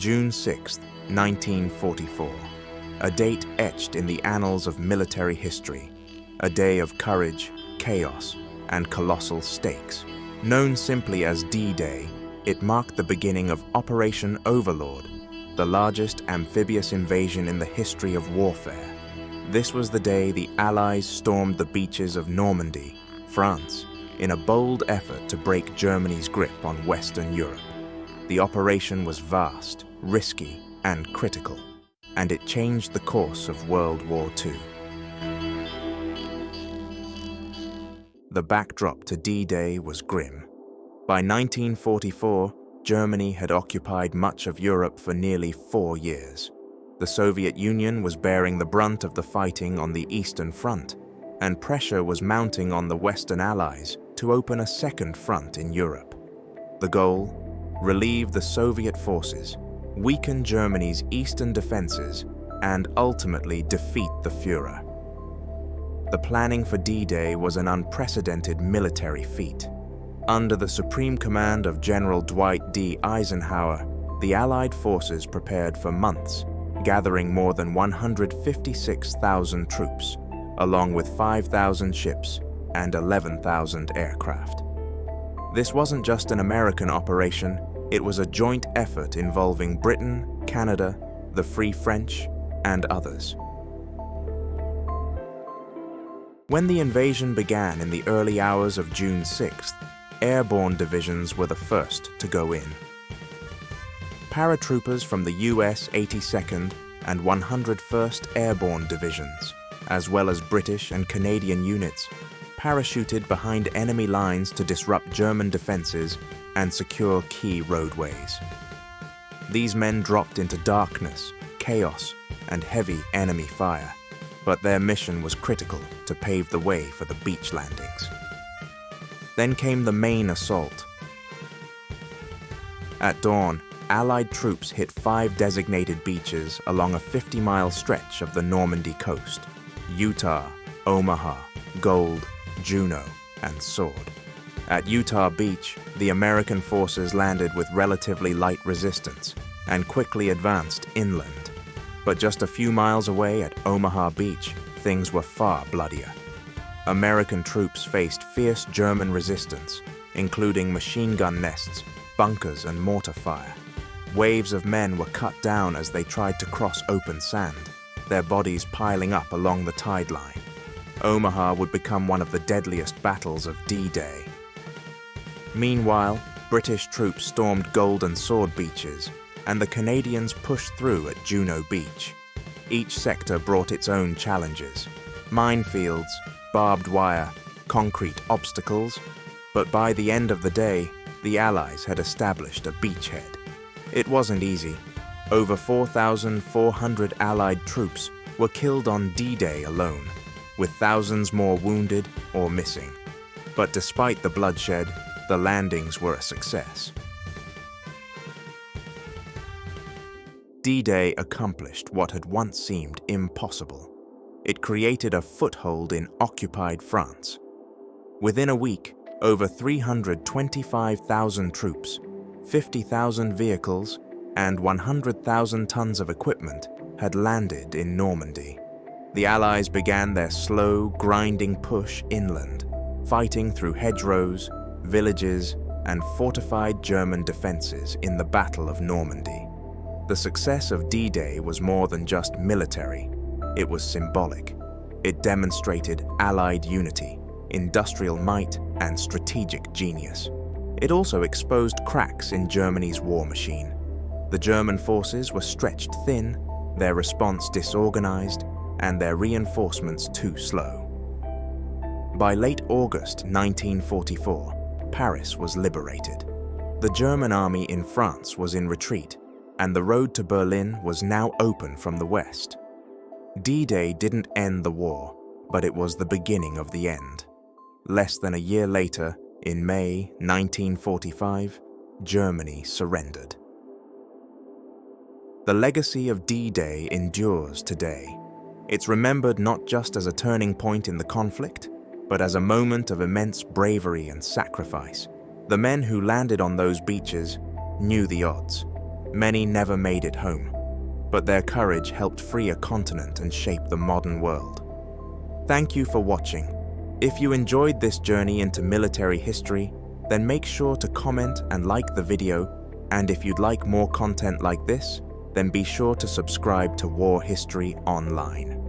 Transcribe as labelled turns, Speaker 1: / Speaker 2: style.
Speaker 1: June 6, 1944, a date etched in the annals of military history, a day of courage, chaos, and colossal stakes. Known simply as D-Day, it marked the beginning of Operation Overlord, the largest amphibious invasion in the history of warfare. This was the day the Allies stormed the beaches of Normandy, France, in a bold effort to break Germany's grip on Western Europe. The operation was vast, risky, and critical, and it changed the course of World War II. The backdrop to D-Day was grim. By 1944, Germany had occupied much of Europe for nearly 4 years. The Soviet Union was bearing the brunt of the fighting on the Eastern Front, and pressure was mounting on the Western Allies to open a second front in Europe. The goal? Relieve the Soviet forces, weaken Germany's eastern defenses, and ultimately defeat the Führer. The planning for D-Day was an unprecedented military feat. Under the supreme command of General Dwight D. Eisenhower, the Allied forces prepared for months, gathering more than 156,000 troops, along with 5,000 ships and 11,000 aircraft. This wasn't just an American operation, it was a joint effort involving Britain, Canada, the Free French, and others. When the invasion began in the early hours of June 6th, airborne divisions were the first to go in. Paratroopers from the US 82nd and 101st Airborne Divisions, as well as British and Canadian units, parachuted behind enemy lines to disrupt German defenses and secure key roadways. These men dropped into darkness, chaos, and heavy enemy fire, but their mission was critical to pave the way for the beach landings. Then came the main assault. At dawn, Allied troops hit 5 designated beaches along a 50-mile stretch of the Normandy coast: Utah, Omaha, Gold, Juno, and Sword. At Utah Beach, the American forces landed with relatively light resistance and quickly advanced inland. But just a few miles away at Omaha Beach, things were far bloodier. American troops faced fierce German resistance, including machine gun nests, bunkers, and mortar fire. Waves of men were cut down as they tried to cross open sand, their bodies piling up along the tide line. Omaha would become one of the deadliest battles of D-Day. Meanwhile, British troops stormed Gold and Sword beaches, and the Canadians pushed through at Juno Beach. Each sector brought its own challenges: minefields, barbed wire, concrete obstacles, but by the end of the day, the Allies had established a beachhead. It wasn't easy. Over 4,400 Allied troops were killed on D-Day alone, with thousands more wounded or missing. But despite the bloodshed, the landings were a success. D-Day accomplished what had once seemed impossible. It created a foothold in occupied France. Within a week, over 325,000 troops, 50,000 vehicles, and 100,000 tons of equipment had landed in Normandy. The Allies began their slow, grinding push inland, fighting through hedgerows, villages, and fortified German defenses in the Battle of Normandy. The success of D-Day was more than just military. It was symbolic. It demonstrated Allied unity, industrial might, and strategic genius. It also exposed cracks in Germany's war machine. The German forces were stretched thin, their response disorganized, and their reinforcements too slow. By late August 1944, Paris was liberated. The German army in France was in retreat, and the road to Berlin was now open from the west. D-Day didn't end the war, but it was the beginning of the end. Less than a year later, in May 1945, Germany surrendered. The legacy of D-Day endures today. It's remembered not just as a turning point in the conflict, but as a moment of immense bravery and sacrifice. The men who landed on those beaches knew the odds. Many never made it home, but their courage helped free a continent and shape the modern world. Thank you for watching. If you enjoyed this journey into military history, then make sure to comment and like the video, and if you'd like more content like this, then be sure to subscribe to War History Online.